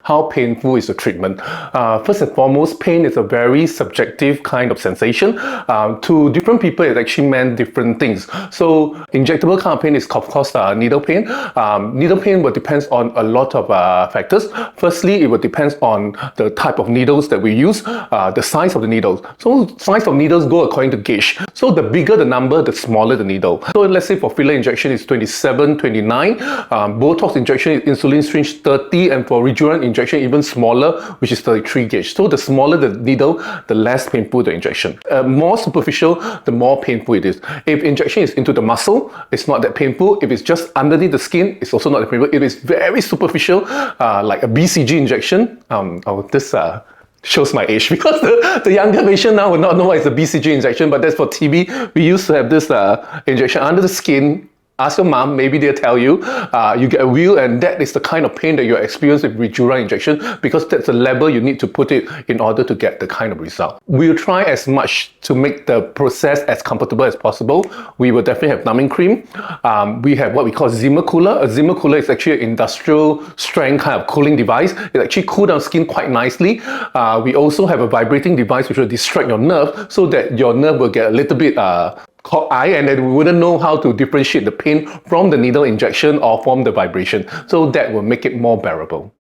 how painful is the treatment. First and foremost, pain is a very subjective kind of sensation. To different people, it actually meant different things. So injectable kind of pain is of course needle pain. Needle pain will depend on a lot of factors. Firstly, it will depend on the type of needles that we use, the size of the needles. So size of needles go according to gauge. So the bigger the number, the smaller the needle. So let's say for filler injection is 27, 29. Botox injection is insulin syringe 30, and for Rejuvenate injection even smaller, which is 33 gauge. So the smaller the needle, the less painful the injection. More superficial, the more painful it is. If injection is into the muscle, it's not that painful. If it's just underneath the skin, it's also not that painful. If it's very superficial, like a BCG injection, this shows my age because the younger patient now will not know what is a BCG injection, but that's for TB. We used to have this injection under the skin. Ask your mom, maybe they'll tell you. You get a wheal, and that is the kind of pain that you experience with Rejuvenate injection, because that's the level you need to put it in order to get the kind of result. We'll try as much to make the process as comfortable as possible. We will definitely have numbing cream. We have what we call Zimmer cooler. A Zimmer cooler is actually an industrial strength kind of cooling device. It actually cools down skin quite nicely. We also have a vibrating device which will distract your nerve so that your nerve will get a little bit caught eye, and then we wouldn't know how to differentiate the pain from the needle injection or from the vibration. So that will make it more bearable.